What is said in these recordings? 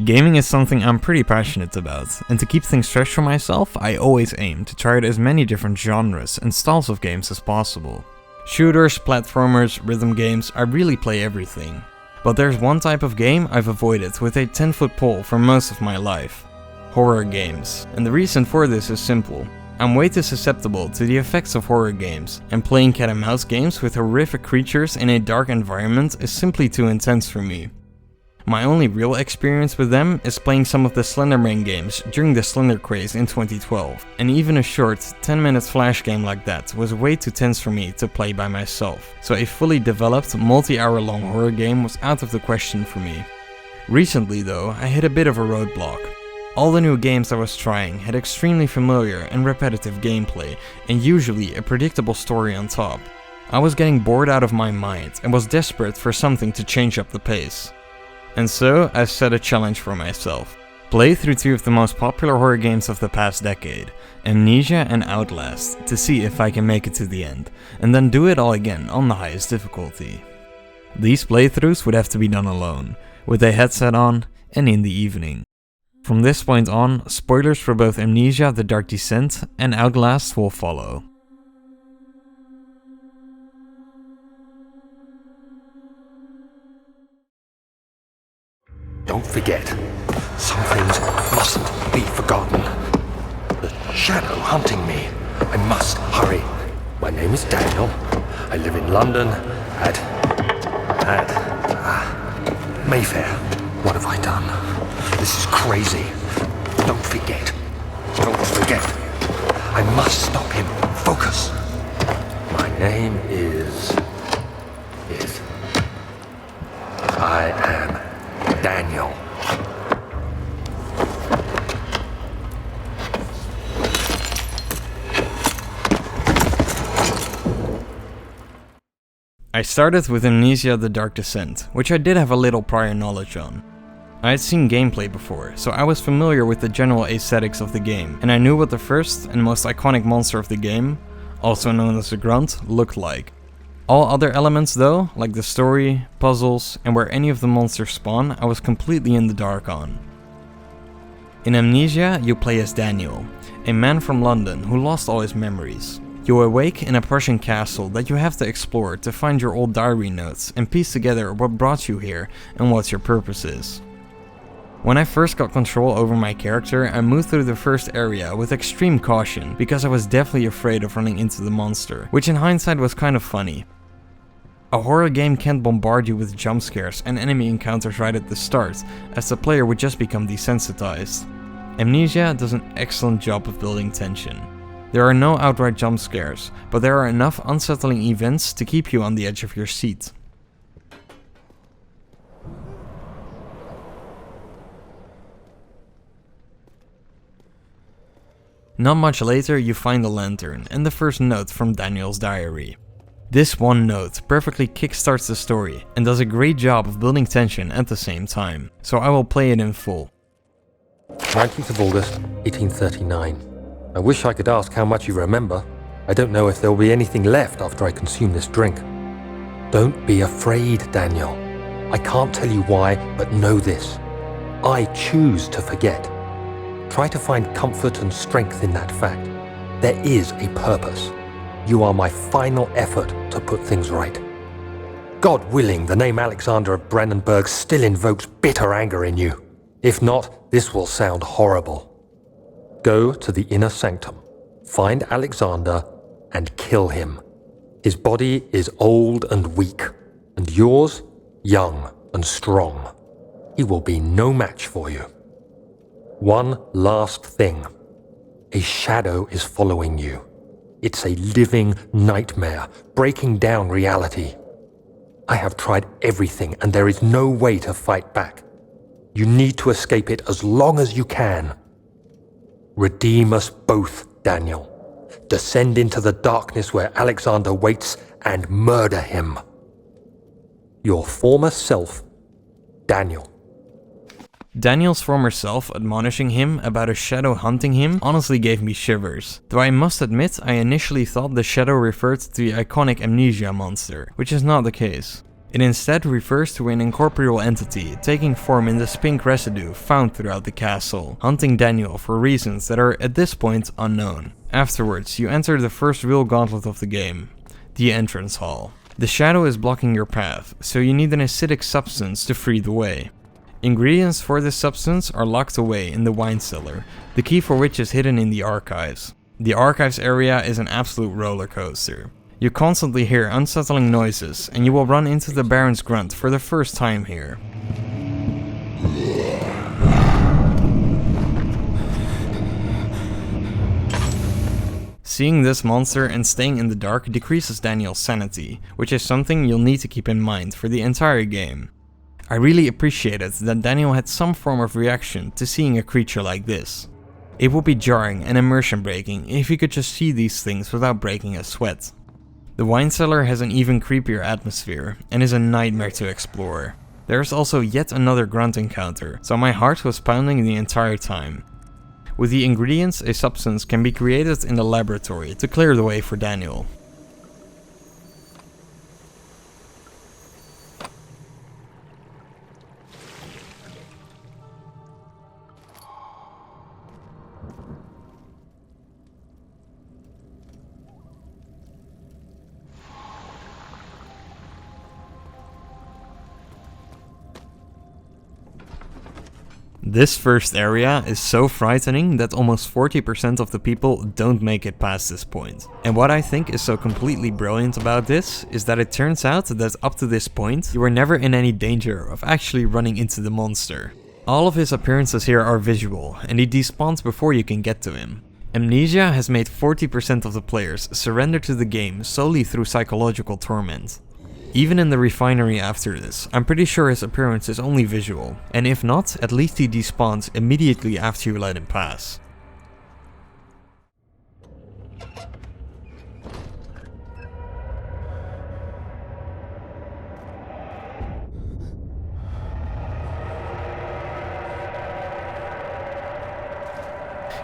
Gaming is something I'm pretty passionate about, and to keep things fresh for myself, I always aim to try out as many different genres and styles of games as possible. Shooters, platformers, rhythm games, I really play everything. But there's one type of game I've avoided with a 10-foot pole for most of my life. Horror games. And the reason for this is simple. I'm way too susceptible to the effects of horror games, and playing cat and mouse games with horrific creatures in a dark environment is simply too intense for me. My only real experience with them is playing some of the Slender Man games during the Slender craze in 2012, and even a short 10-minute flash game like that was way too tense for me to play by myself, so a fully developed multi-hour long horror game was out of the question for me. Recently though, I hit a bit of a roadblock. All the new games I was trying had extremely familiar and repetitive gameplay, and usually a predictable story on top. I was getting bored out of my mind and was desperate for something to change up the pace. And so, I set a challenge for myself. Play through two of the most popular horror games of the past decade, Amnesia and Outlast, to see if I can make it to the end, and then do it all again on the highest difficulty. These playthroughs would have to be done alone, with a headset on, and in the evening. From this point on, spoilers for both Amnesia, the Dark Descent, and Outlast will follow. Don't forget, some things mustn't be forgotten. The shadow hunting me. I must hurry. My name is Daniel. I live in London at Mayfair. What have I done? This is crazy. Don't forget. Don't forget. I must stop him. Focus. My name is... I am Daniel. I started with Amnesia the Dark Descent, which I did have a little prior knowledge on. I had seen gameplay before, so I was familiar with the general aesthetics of the game, and I knew what the first and most iconic monster of the game, also known as the Grunt, looked like. All other elements though, like the story, puzzles, and where any of the monsters spawn, I was completely in the dark on. In Amnesia, you play as Daniel, a man from London who lost all his memories. You awake in a Prussian castle that you have to explore to find your old diary notes and piece together what brought you here and what your purpose is. When I first got control over my character, I moved through the first area with extreme caution because I was deathly afraid of running into the monster, which in hindsight was kind of funny. A horror game can't bombard you with jump scares and enemy encounters right at the start, as the player would just become desensitized. Amnesia does an excellent job of building tension. There are no outright jump scares, but there are enough unsettling events to keep you on the edge of your seat. Not much later, you find a lantern and the first note from Daniel's diary. This one note perfectly kickstarts the story and does a great job of building tension at the same time, so I will play it in full. 19th of August, 1839. I wish I could ask how much you remember. I don't know if there will be anything left after I consume this drink. Don't be afraid, Daniel. I can't tell you why, but know this. I choose to forget. Try to find comfort and strength in that fact. There is a purpose. You are my final effort to put things right. God willing, the name Alexander of Brandenburg still invokes bitter anger in you. If not, this will sound horrible. Go to the inner sanctum, find Alexander, and kill him. His body is old and weak, and yours, young and strong. He will be no match for you. One last thing. A shadow is following you. It's a living nightmare, breaking down reality. I have tried everything, and there is no way to fight back. You need to escape it as long as you can. Redeem us both, Daniel. Descend into the darkness where Alexander waits and murder him. Your former self, Daniel. Daniel's former self admonishing him about a shadow hunting him honestly gave me shivers, though I must admit I initially thought the shadow referred to the iconic Amnesia monster, which is not the case. It instead refers to an incorporeal entity taking form in the spink residue found throughout the castle, hunting Daniel for reasons that are at this point unknown. Afterwards, you enter the first real gauntlet of the game, the entrance hall. The shadow is blocking your path, so you need an acidic substance to free the way. Ingredients for this substance are locked away in the wine cellar, the key for which is hidden in the archives. The archives area is an absolute roller coaster. You constantly hear unsettling noises, and you will run into the Baron's grunt for the first time here. Seeing this monster and staying in the dark decreases Daniel's sanity, which is something you'll need to keep in mind for the entire game. I really appreciated that Daniel had some form of reaction to seeing a creature like this. It would be jarring and immersion breaking if he could just see these things without breaking a sweat. The wine cellar has an even creepier atmosphere and is a nightmare to explore. There is also yet another grunt encounter, so my heart was pounding the entire time. With the ingredients, a substance can be created in the laboratory to clear the way for Daniel. This first area is so frightening that almost 40% of the people don't make it past this point. And what I think is so completely brilliant about this is that it turns out that up to this point, you are never in any danger of actually running into the monster. All of his appearances here are visual, and he despawns before you can get to him. Amnesia has made 40% of the players surrender to the game solely through psychological torment. Even in the refinery after this, I'm pretty sure his appearance is only visual, and if not, at least he despawns immediately after you let him pass.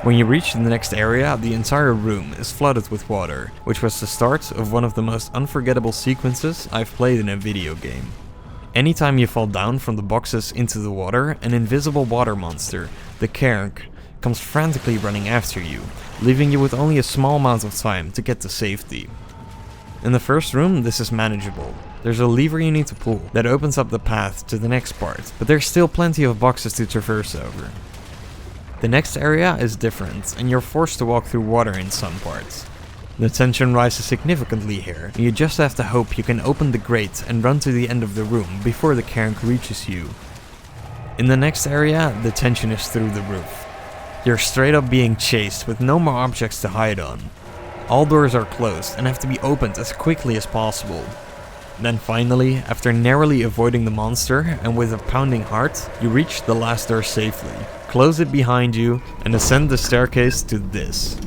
When you reach the next area, the entire room is flooded with water, which was the start of one of the most unforgettable sequences I've played in a video game. Anytime you fall down from the boxes into the water, an invisible water monster, the Cairn, comes frantically running after you, leaving you with only a small amount of time to get to safety. In the first room, this is manageable. There's a lever you need to pull that opens up the path to the next part, but there's still plenty of boxes to traverse over. The next area is different, and you're forced to walk through water in some parts. The tension rises significantly here, and you just have to hope you can open the grate and run to the end of the room before the Cairn reaches you. In the next area, the tension is through the roof. You're straight up being chased with no more objects to hide on. All doors are closed and have to be opened as quickly as possible. Then finally, after narrowly avoiding the monster and with a pounding heart, you reach the last door safely, close it behind you, and ascend the staircase to this.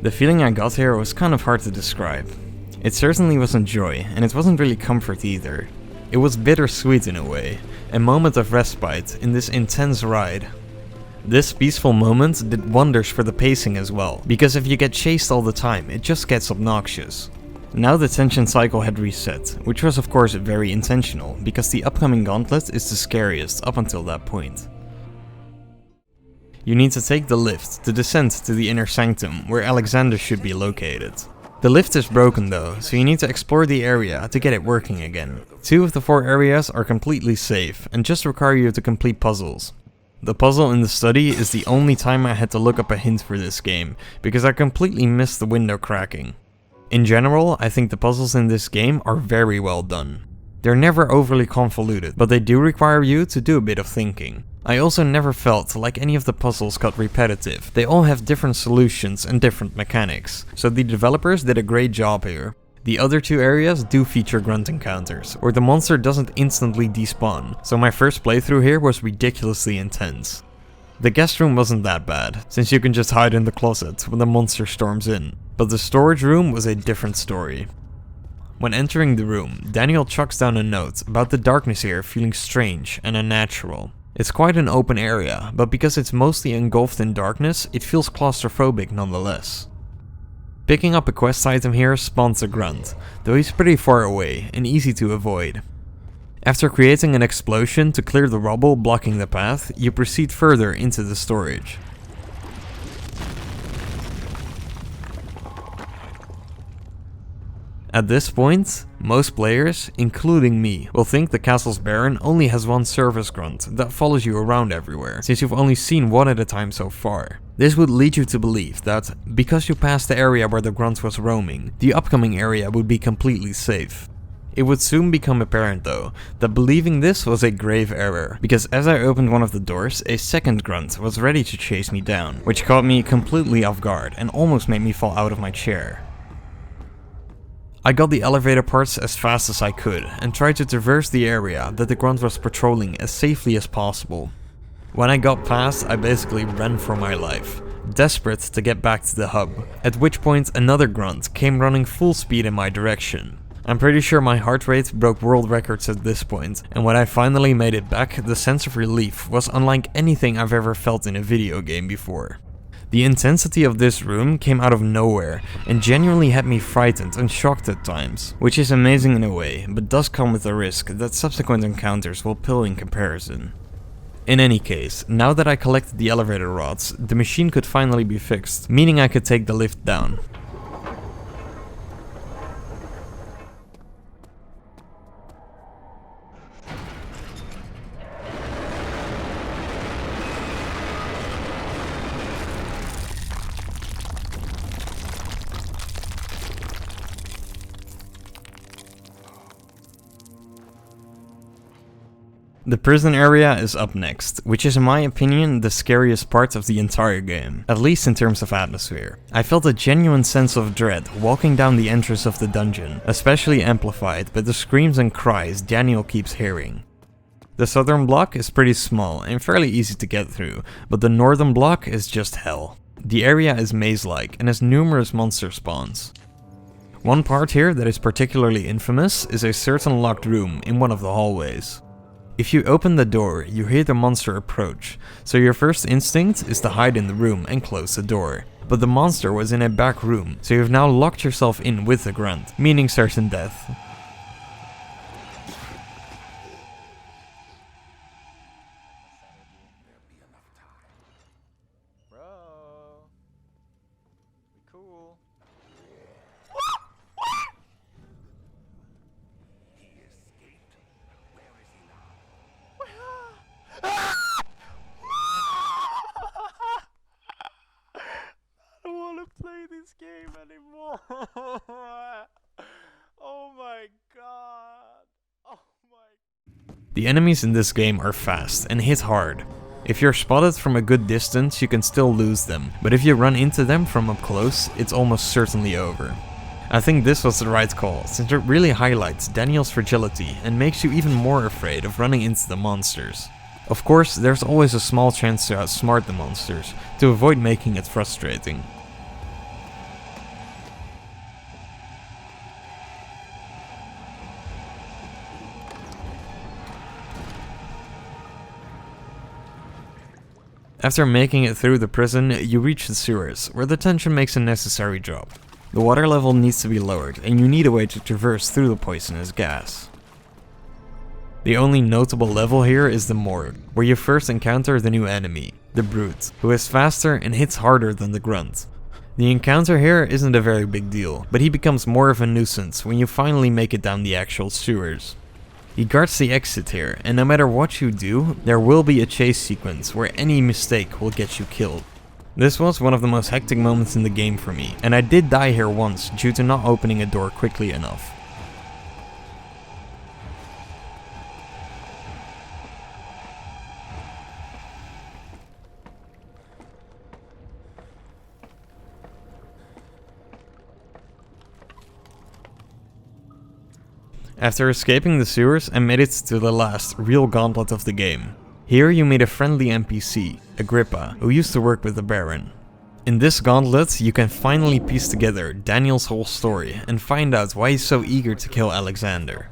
The feeling I got here was kind of hard to describe. It certainly wasn't joy, and it wasn't really comfort either. It was bittersweet in a way, a moment of respite in this intense ride. This peaceful moment did wonders for the pacing as well, because if you get chased all the time, it just gets obnoxious. Now the tension cycle had reset, which was of course very intentional, because the upcoming gauntlet is the scariest up until that point. You need to take the lift to descend to the inner sanctum, where Alexander should be located. The lift is broken though, so you need to explore the area to get it working again. 2 of the 4 areas are completely safe and just require you to complete puzzles. The puzzle in the study is the only time I had to look up a hint for this game, because I completely missed the window cracking. In general, I think the puzzles in this game are very well done. They're never overly convoluted, but they do require you to do a bit of thinking. I also never felt like any of the puzzles got repetitive. They all have different solutions and different mechanics, so the developers did a great job here. The other 2 areas do feature grunt encounters, where the monster doesn't instantly despawn, so my first playthrough here was ridiculously intense. The guest room wasn't that bad, since you can just hide in the closet when the monster storms in, but the storage room was a different story. When entering the room, Daniel chucks down a note about the darkness here feeling strange and unnatural. It's quite an open area, but because it's mostly engulfed in darkness, it feels claustrophobic nonetheless. Picking up a quest item here spawns a grunt, though he's pretty far away and easy to avoid. After creating an explosion to clear the rubble blocking the path, you proceed further into the storage. At this point, most players, including me, will think the castle's baron only has one service grunt that follows you around everywhere, since you've only seen one at a time so far. This would lead you to believe that, because you passed the area where the grunt was roaming, the upcoming area would be completely safe. It would soon become apparent though, that believing this was a grave error, because as I opened one of the doors, a second grunt was ready to chase me down, which caught me completely off guard and almost made me fall out of my chair. I got the elevator parts as fast as I could and tried to traverse the area that the grunt was patrolling as safely as possible. When I got past, I basically ran for my life, desperate to get back to the hub, at which point another grunt came running full speed in my direction. I'm pretty sure my heart rate broke world records at this point, and when I finally made it back, the sense of relief was unlike anything I've ever felt in a video game before. The intensity of this room came out of nowhere and genuinely had me frightened and shocked at times, which is amazing in a way, but does come with the risk that subsequent encounters will pale in comparison. In any case, now that I collected the elevator rods, the machine could finally be fixed, meaning I could take the lift down. The prison area is up next, which is in my opinion the scariest part of the entire game, at least in terms of atmosphere. I felt a genuine sense of dread walking down the entrance of the dungeon, especially amplified by the screams and cries Daniel keeps hearing. The southern block is pretty small and fairly easy to get through, but the northern block is just hell. The area is maze-like and has numerous monster spawns. One part here that is particularly infamous is a certain locked room in one of the hallways. If you open the door, you hear the monster approach, so your first instinct is to hide in the room and close the door. But the monster was in a back room, so you've now locked yourself in with the grunt, meaning certain death. This game anymore. Oh my god. Oh my. The enemies in this game are fast and hit hard. If you're spotted from a good distance, you can still lose them, but if you run into them from up close, it's almost certainly over. I think this was the right call, since it really highlights Daniel's fragility and makes you even more afraid of running into the monsters. Of course, there's always a small chance to outsmart the monsters, to avoid making it frustrating. After making it through the prison, you reach the sewers, where the tension makes a necessary drop. The water level needs to be lowered, and you need a way to traverse through the poisonous gas. The only notable level here is the morgue, where you first encounter the new enemy, the Brute, who is faster and hits harder than the Grunt. The encounter here isn't a very big deal, but he becomes more of a nuisance when you finally make it down the actual sewers. He guards the exit here, and no matter what you do, there will be a chase sequence where any mistake will get you killed. This was one of the most hectic moments in the game for me, and I did die here once due to not opening a door quickly enough. After escaping the sewers, I made it to the last real gauntlet of the game. Here you meet a friendly NPC, Agrippa, who used to work with the Baron. In this gauntlet, you can finally piece together Daniel's whole story and find out why he's so eager to kill Alexander.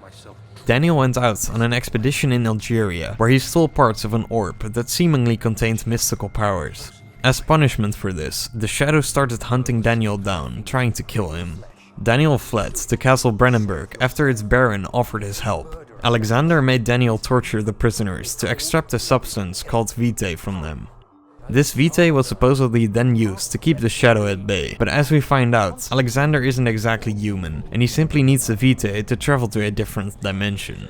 Daniel went out on an expedition in Algeria where he stole parts of an orb that seemingly contained mystical powers. As punishment for this, the Shadow started hunting Daniel down, trying to kill him. Daniel fled to Castle Brennenburg after its Baron offered his help. Alexander made Daniel torture the prisoners to extract a substance called vitae from them. This vitae was supposedly then used to keep the Shadow at bay, but as we find out, Alexander isn't exactly human, and he simply needs the vitae to travel to a different dimension.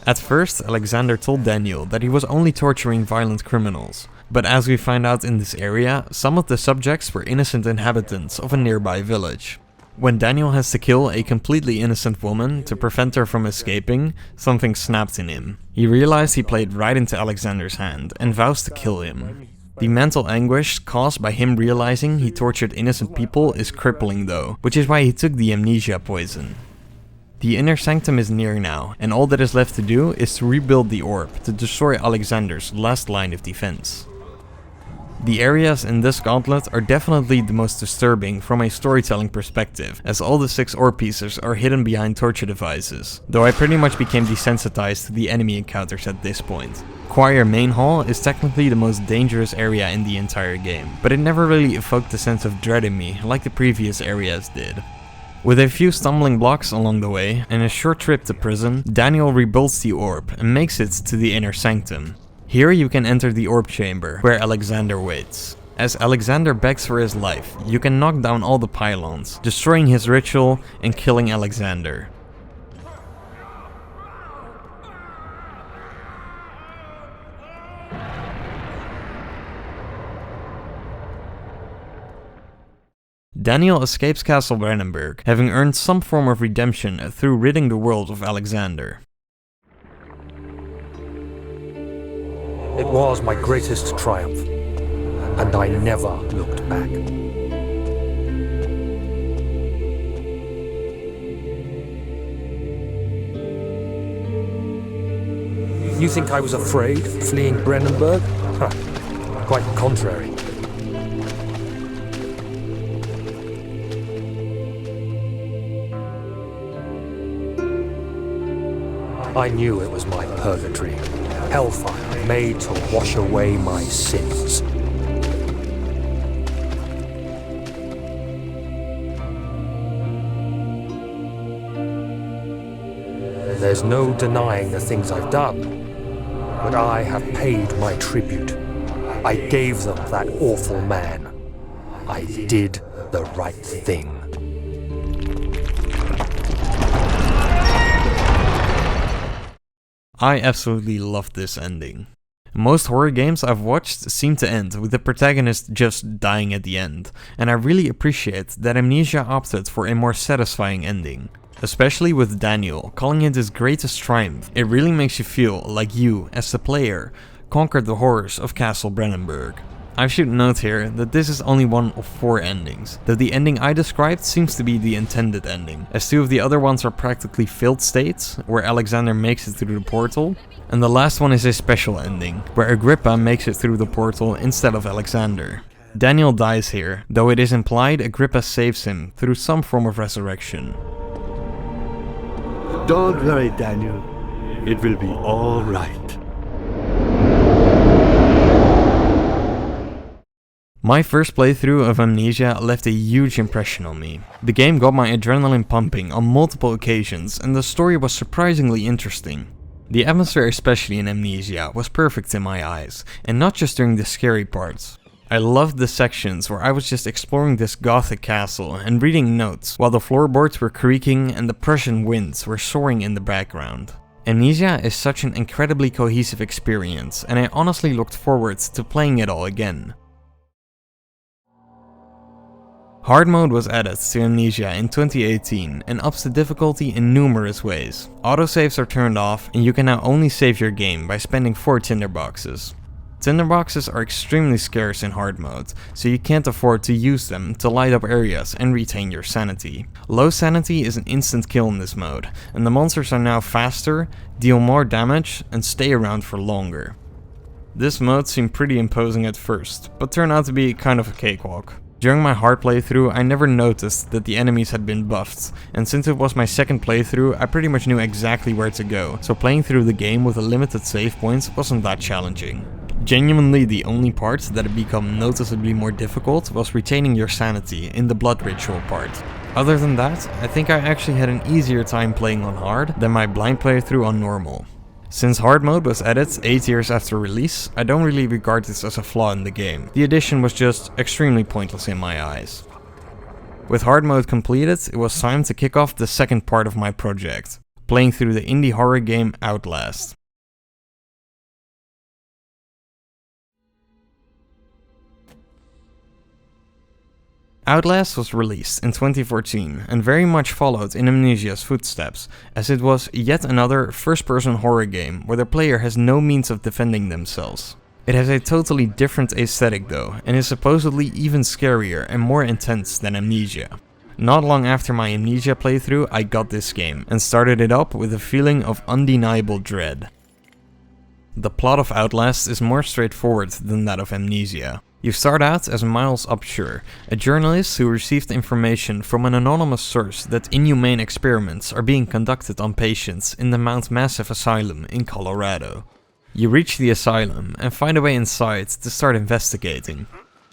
At first, Alexander told Daniel that he was only torturing violent criminals, but as we find out in this area, some of the subjects were innocent inhabitants of a nearby village. When Daniel has to kill a completely innocent woman to prevent her from escaping, something snapped in him. He realized he played right into Alexander's hand and vows to kill him. The mental anguish caused by him realizing he tortured innocent people is crippling though, which is why he took the amnesia poison. The inner sanctum is near now, and all that is left to do is to rebuild the orb to destroy Alexander's last line of defense. The areas in this gauntlet are definitely the most disturbing from a storytelling perspective, as all the 6 orb pieces are hidden behind torture devices, though I pretty much became desensitized to the enemy encounters at this point. Choir Main Hall is technically the most dangerous area in the entire game, but it never really evoked a sense of dread in me like the previous areas did. With a few stumbling blocks along the way and a short trip to prison, Daniel rebuilds the orb and makes it to the inner sanctum. Here you can enter the orb chamber, where Alexander waits. As Alexander begs for his life, you can knock down all the pylons, destroying his ritual and killing Alexander. Daniel escapes Castle Brennenburg, having earned some form of redemption through ridding the world of Alexander. It was my greatest triumph, and I never looked back. You think I was afraid, fleeing Brennenburg? Huh. Quite the contrary. I knew it was my purgatory, hellfire made to wash away my sins. There's no denying the things I've done, but I have paid my tribute. I gave them that awful man. I did the right thing. I absolutely loved this ending. Most horror games I've watched seem to end with the protagonist just dying at the end, and I really appreciate that Amnesia opted for a more satisfying ending. Especially with Daniel, calling it his greatest triumph, it really makes you feel like you, as the player, conquered the horrors of Castle Brennenburg. I should note here that this is only one of 4 endings, though the ending I described seems to be the intended ending, as 2 of the other ones are practically failed states, where Alexander makes it through the portal, and the last one is a special ending, where Agrippa makes it through the portal instead of Alexander. Daniel dies here, though it is implied Agrippa saves him through some form of resurrection. Don't worry, Daniel. It will be all right. My first playthrough of Amnesia left a huge impression on me. The game got my adrenaline pumping on multiple occasions, and the story was surprisingly interesting. The atmosphere, especially in Amnesia, was perfect in my eyes, and not just during the scary parts. I loved the sections where I was just exploring this gothic castle and reading notes, while the floorboards were creaking and the Prussian winds were soaring in the background. Amnesia is such an incredibly cohesive experience, and I honestly looked forward to playing it all again. Hard mode was added to Amnesia in 2018 and ups the difficulty in numerous ways. Autosaves are turned off and you can now only save your game by spending 4 tinderboxes. Tinderboxes are extremely scarce in hard mode, so you can't afford to use them to light up areas and retain your sanity. Low sanity is an instant kill in this mode, and the monsters are now faster, deal more damage, and stay around for longer. This mode seemed pretty imposing at first, but turned out to be kind of a cakewalk. During my hard playthrough, I never noticed that the enemies had been buffed, and since it was my second playthrough, I pretty much knew exactly where to go, so playing through the game with a limited save points wasn't that challenging. Genuinely, the only part that had become noticeably more difficult was retaining your sanity in the blood ritual part. Other than that, I think I actually had an easier time playing on hard than my blind playthrough on normal. Since hard mode was added 8 years after release, I don't really regard this as a flaw in the game. The addition was just extremely pointless in my eyes. With hard mode completed, it was time to kick off the second part of my project, playing through the indie horror game Outlast. Outlast was released in 2014 and very much followed in Amnesia's footsteps, as it was yet another first-person horror game where the player has no means of defending themselves. It has a totally different aesthetic though, and is supposedly even scarier and more intense than Amnesia. Not long after my Amnesia playthrough, I got this game, and started it up with a feeling of undeniable dread. The plot of Outlast is more straightforward than that of Amnesia. You start out as Miles Upshur, a journalist who received information from an anonymous source that inhumane experiments are being conducted on patients in the Mount Massive Asylum in Colorado. You reach the asylum and find a way inside to start investigating.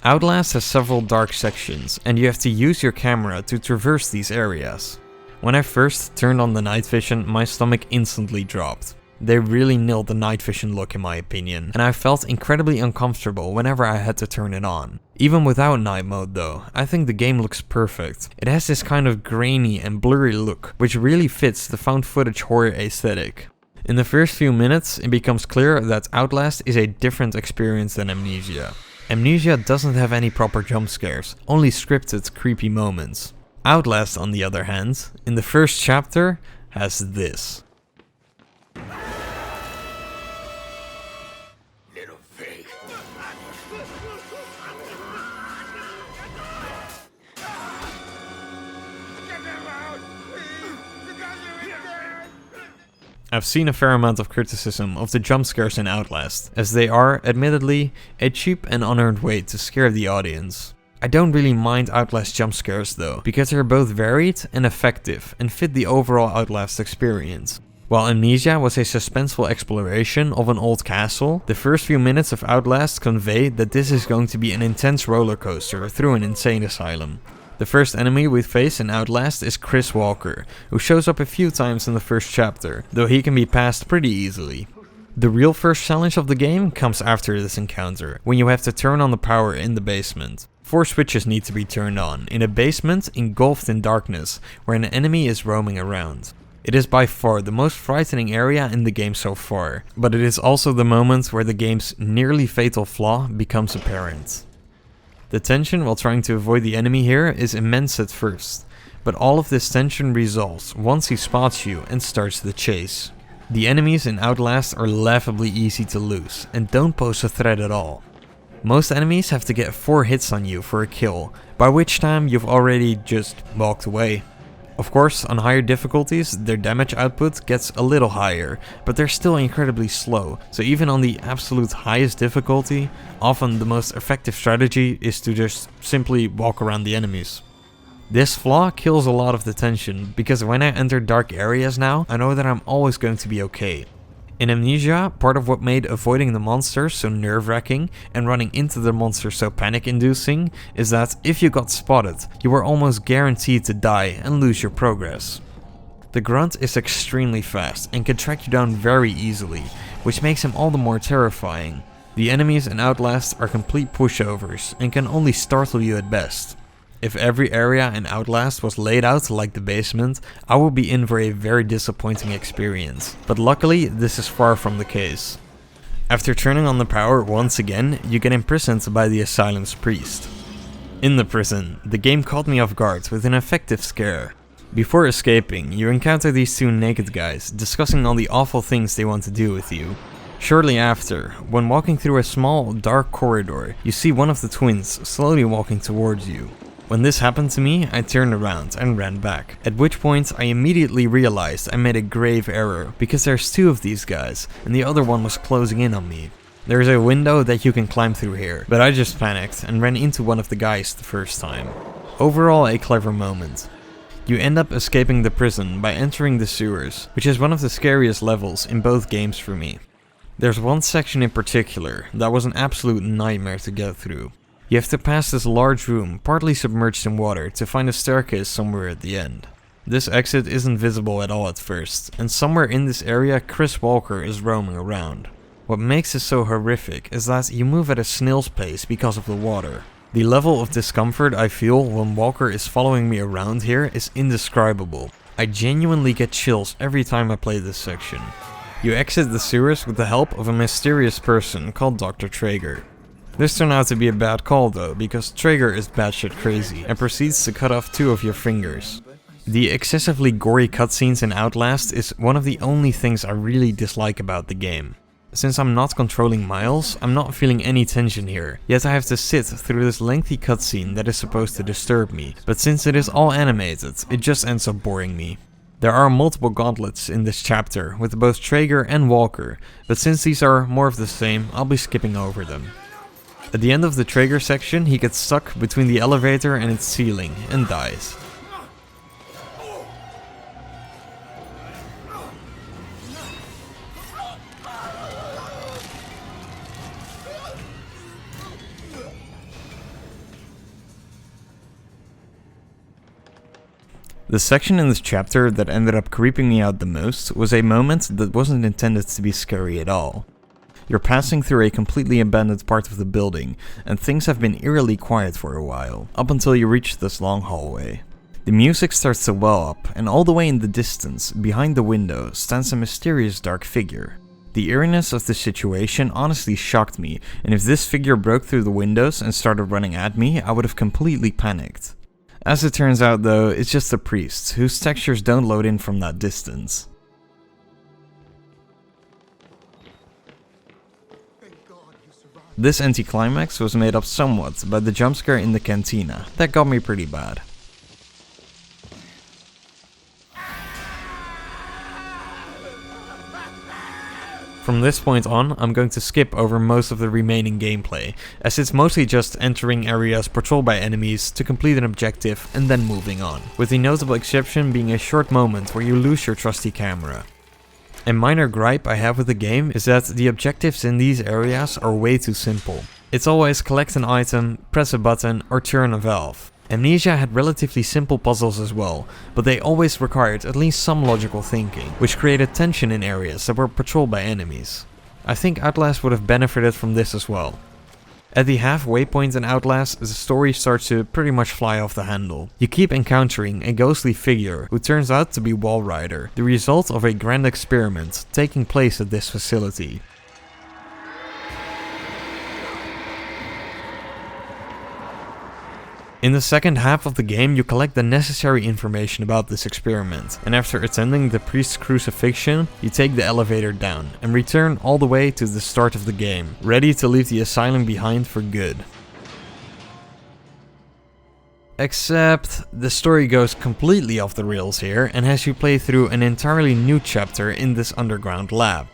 Outlast has several dark sections, and you have to use your camera to traverse these areas. When I first turned on the night vision, my stomach instantly dropped. They really nailed the night vision look in my opinion, and I felt incredibly uncomfortable whenever I had to turn it on. Even without night mode though, I think the game looks perfect. It has this kind of grainy and blurry look, which really fits the found footage horror aesthetic. In the first few minutes, it becomes clear that Outlast is a different experience than Amnesia. Amnesia doesn't have any proper jump scares, only scripted creepy moments. Outlast, on the other hand, in the first chapter, has this. I've seen a fair amount of criticism of the jump scares in Outlast, as they are, admittedly, a cheap and unearned way to scare the audience. I don't really mind Outlast jump scares though, because they're both varied and effective and fit the overall Outlast experience. While Amnesia was a suspenseful exploration of an old castle, the first few minutes of Outlast convey that this is going to be an intense roller coaster through an insane asylum. The first enemy we face in Outlast is Chris Walker, who shows up a few times in the first chapter, though he can be passed pretty easily. The real first challenge of the game comes after this encounter, when you have to turn on the power in the basement. 4 switches need to be turned on, in a basement engulfed in darkness, where an enemy is roaming around. It is by far the most frightening area in the game so far, but it is also the moment where the game's nearly fatal flaw becomes apparent. The tension while trying to avoid the enemy here is immense at first, but all of this tension resolves once he spots you and starts the chase. The enemies in Outlast are laughably easy to lose and don't pose a threat at all. Most enemies have to get 4 hits on you for a kill, by which time you've already just walked away. Of course, on higher difficulties, their damage output gets a little higher, but they're still incredibly slow, so even on the absolute highest difficulty, often the most effective strategy is to just simply walk around the enemies. This flaw kills a lot of the tension, because when I enter dark areas now, I know that I'm always going to be okay. In Amnesia, part of what made avoiding the monsters so nerve-wracking and running into the monsters so panic-inducing is that if you got spotted, you were almost guaranteed to die and lose your progress. The grunt is extremely fast and can track you down very easily, which makes him all the more terrifying. The enemies in Outlast are complete pushovers and can only startle you at best. If every area in Outlast was laid out like the basement, I would be in for a very disappointing experience, but luckily this is far from the case. After turning on the power once again, you get imprisoned by the asylum's priest. In the prison, the game caught me off guard with an effective scare. Before escaping, you encounter these 2 naked guys discussing all the awful things they want to do with you. Shortly after, when walking through a small, dark corridor, you see one of the twins slowly walking towards you. When this happened to me, I turned around and ran back, at which point I immediately realized I made a grave error, because there's 2 of these guys, and the other one was closing in on me. There is a window that you can climb through here, but I just panicked and ran into one of the guys the first time. Overall, a clever moment. You end up escaping the prison by entering the sewers, which is one of the scariest levels in both games for me. There's one section in particular that was an absolute nightmare to get through. You have to pass this large room, partly submerged in water, to find a staircase somewhere at the end. This exit isn't visible at all at first, and somewhere in this area Chris Walker is roaming around. What makes this so horrific is that you move at a snail's pace because of the water. The level of discomfort I feel when Walker is following me around here is indescribable. I genuinely get chills every time I play this section. You exit the sewers with the help of a mysterious person called Dr. Traeger. This turned out to be a bad call though, because Traeger is batshit crazy and proceeds to cut off 2 of your fingers. The excessively gory cutscenes in Outlast is one of the only things I really dislike about the game. Since I'm not controlling Miles, I'm not feeling any tension here, yet I have to sit through this lengthy cutscene that is supposed to disturb me, but since it is all animated, it just ends up boring me. There are multiple gauntlets in this chapter, with both Traeger and Walker, but since these are more of the same, I'll be skipping over them. At the end of the Traeger section, he gets stuck between the elevator and its ceiling, and dies. The section in this chapter that ended up creeping me out the most was a moment that wasn't intended to be scary at all. You're passing through a completely abandoned part of the building, and things have been eerily quiet for a while, up until you reach this long hallway. The music starts to well up, and all the way in the distance, behind the window, stands a mysterious dark figure. The eeriness of the situation honestly shocked me, and if this figure broke through the windows and started running at me, I would have completely panicked. As it turns out though, it's just a priest, whose textures don't load in from that distance. This anticlimax was made up somewhat by the jumpscare in the cantina, that got me pretty bad. From this point on, I'm going to skip over most of the remaining gameplay, as it's mostly just entering areas patrolled by enemies to complete an objective and then moving on, with the notable exception being a short moment where you lose your trusty camera. A minor gripe I have with the game is that the objectives in these areas are way too simple. It's always collect an item, press a button, or turn a valve. Amnesia had relatively simple puzzles as well, but they always required at least some logical thinking, which created tension in areas that were patrolled by enemies. I think Outlast would have benefited from this as well. At the halfway point in Outlast, the story starts to pretty much fly off the handle. You keep encountering a ghostly figure who turns out to be Walrider, the result of a grand experiment taking place at this facility. In the second half of the game, you collect the necessary information about this experiment, and after attending the priest's crucifixion, you take the elevator down, and return all the way to the start of the game, ready to leave the asylum behind for good. Except, the story goes completely off the rails here, and has you play through an entirely new chapter in this underground lab.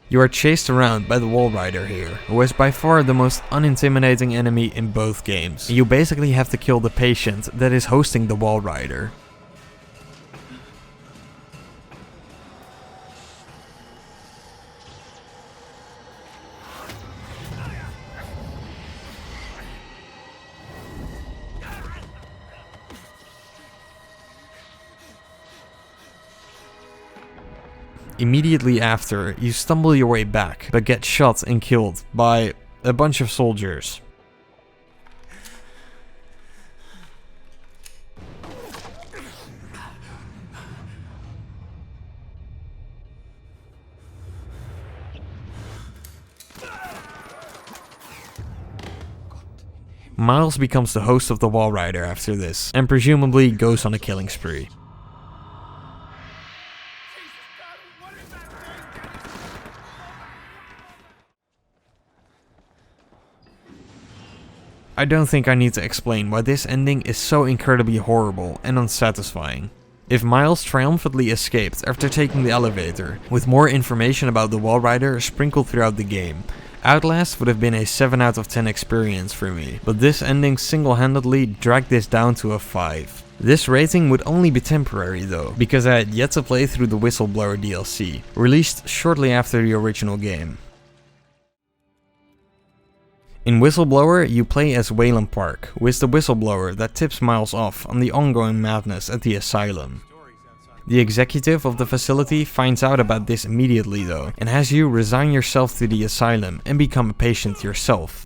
You are chased around by the Walrider here, who is by far the most unintimidating enemy in both games. You basically have to kill the patient that is hosting the Walrider. Immediately after, you stumble your way back, but get shot and killed by a bunch of soldiers. Miles becomes the host of the Walrider after this, and presumably goes on a killing spree. I don't think I need to explain why this ending is so incredibly horrible and unsatisfying. If Miles triumphantly escaped after taking the elevator, with more information about the Wall Rider sprinkled throughout the game, Outlast would have been a 7 out of 10 experience for me, but this ending single-handedly dragged this down to a 5. This rating would only be temporary though, because I had yet to play through the Whistleblower DLC, released shortly after the original game. In Whistleblower, you play as Wayland Park, who is the whistleblower that tips Miles off on the ongoing madness at the Asylum. The executive of the facility finds out about this immediately though, and has you resign yourself to the Asylum and become a patient yourself.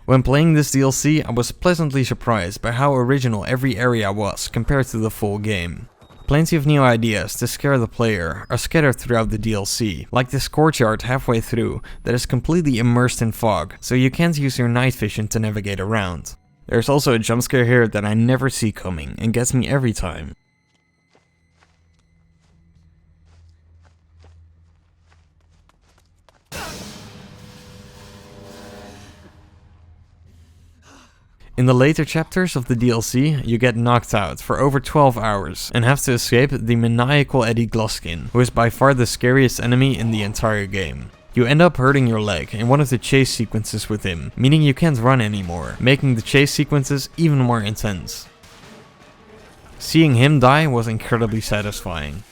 When playing this DLC, I was pleasantly surprised by how original every area was compared to the full game. Plenty of new ideas to scare the player are scattered throughout the DLC, like this courtyard halfway through that is completely immersed in fog, so you can't use your night vision to navigate around. There's also a jump scare here that I never see coming and gets me every time. In the later chapters of the DLC, you get knocked out for over 12 hours and have to escape the maniacal Eddie Gluskin, who is by far the scariest enemy in the entire game. You end up hurting your leg in one of the chase sequences with him, meaning you can't run anymore, making the chase sequences even more intense. Seeing him die was incredibly satisfying.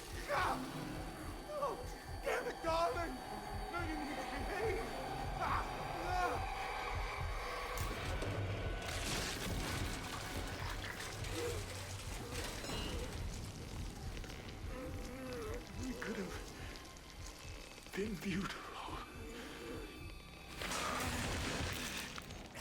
Been beautiful.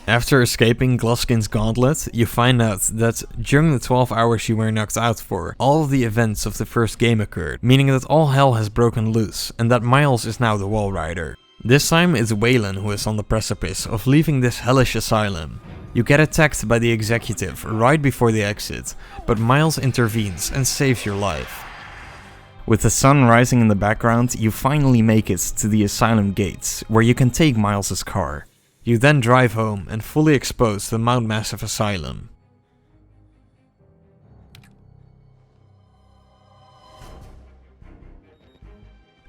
After escaping Gluskin's gauntlet, you find out that during the 12 hours you were knocked out for, all of the events of the first game occurred, meaning that all hell has broken loose and that Miles is now the Wall Rider. This time it's Wayland who is on the precipice of leaving this hellish asylum. You get attacked by the executive right before the exit, but Miles intervenes and saves your life. With the sun rising in the background, you finally make it to the asylum gates, where you can take Miles' car. You then drive home and fully expose the Mount Massive Asylum.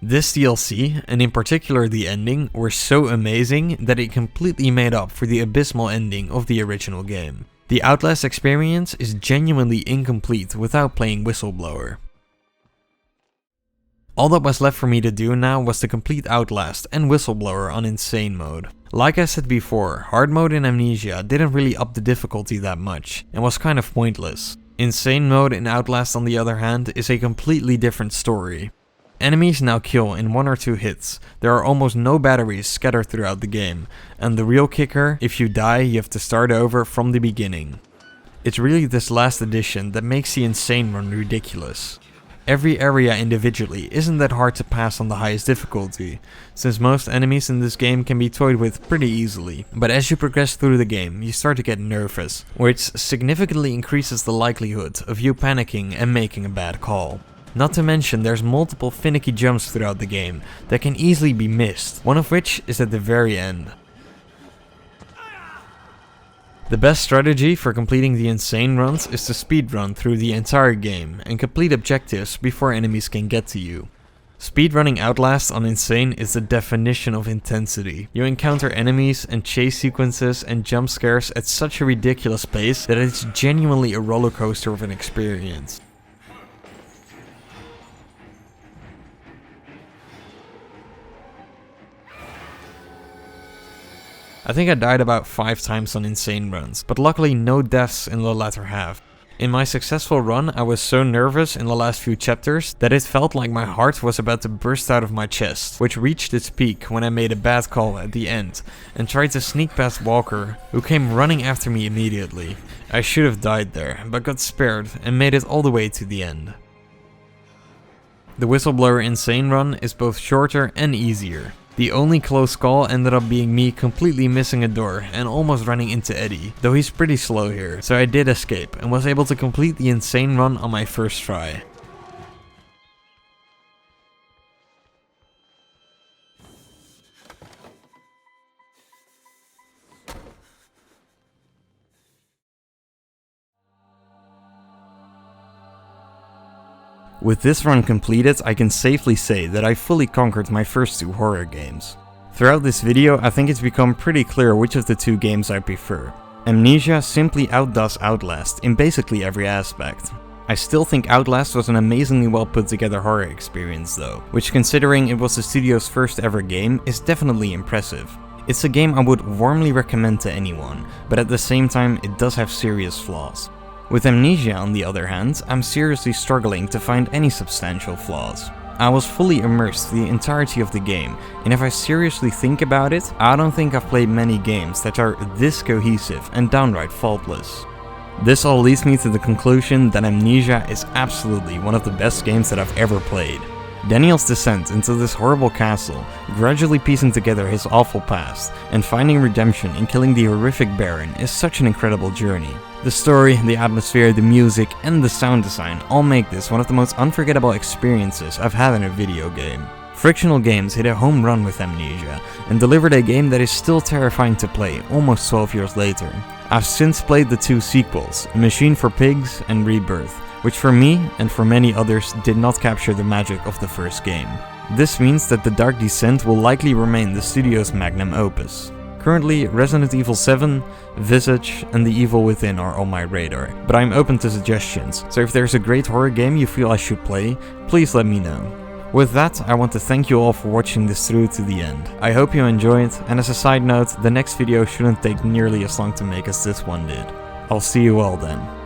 This DLC, and in particular the ending, were so amazing that it completely made up for the abysmal ending of the original game. The Outlast experience is genuinely incomplete without playing Whistleblower. All that was left for me to do now was to complete Outlast and Whistleblower on Insane mode. Like I said before, hard mode in Amnesia didn't really up the difficulty that much, and was kind of pointless. Insane mode in Outlast on the other hand is a completely different story. Enemies now kill in 1 or 2 hits, there are almost no batteries scattered throughout the game, and the real kicker, if you die you have to start over from the beginning. It's really this last addition that makes the Insane run ridiculous. Every area individually isn't that hard to pass on the highest difficulty, since most enemies in this game can be toyed with pretty easily, but as you progress through the game you start to get nervous, which significantly increases the likelihood of you panicking and making a bad call. Not to mention there's multiple finicky jumps throughout the game that can easily be missed, one of which is at the very end. The best strategy for completing the Insane runs is to speedrun through the entire game and complete objectives before enemies can get to you. Speedrunning Outlast on Insane is the definition of intensity. You encounter enemies and chase sequences and jump scares at such a ridiculous pace that it's genuinely a roller coaster of an experience. I think I died about 5 times on Insane runs, but luckily no deaths in the latter half. In my successful run, I was so nervous in the last few chapters that it felt like my heart was about to burst out of my chest, which reached its peak when I made a bad call at the end and tried to sneak past Walker, who came running after me immediately. I should have died there, but got spared and made it all the way to the end. The Whistleblower Insane run is both shorter and easier. The only close call ended up being me completely missing a door and almost running into Eddie, though he's pretty slow here, so I did escape and was able to complete the Insane run on my first try. With this run completed, I can safely say that I fully conquered my first 2 horror games. Throughout this video, I think it's become pretty clear which of the 2 games I prefer. Amnesia simply outdoes Outlast in basically every aspect. I still think Outlast was an amazingly well put together horror experience though, which considering it was the studio's first ever game is definitely impressive. It's a game I would warmly recommend to anyone, but at the same time it does have serious flaws. With Amnesia on the other hand, I'm seriously struggling to find any substantial flaws. I was fully immersed the entirety of the game, and if I seriously think about it, I don't think I've played many games that are this cohesive and downright faultless. This all leads me to the conclusion that Amnesia is absolutely one of the best games that I've ever played. Daniel's descent into this horrible castle, gradually piecing together his awful past, and finding redemption in killing the horrific Baron is such an incredible journey. The story, the atmosphere, the music, and the sound design all make this one of the most unforgettable experiences I've had in a video game. Frictional Games hit a home run with Amnesia, and delivered a game that is still terrifying to play almost 12 years later. I've since played the 2 sequels, A Machine for Pigs and Rebirth, which for me, and for many others, did not capture the magic of the first game. This means that the Dark Descent will likely remain the studio's magnum opus. Currently, Resident Evil 7, Visage, and The Evil Within are on my radar, but I'm open to suggestions, so if there's a great horror game you feel I should play, please let me know. With that, I want to thank you all for watching this through to the end. I hope you enjoyed, and as a side note, the next video shouldn't take nearly as long to make as this one did. I'll see you all then.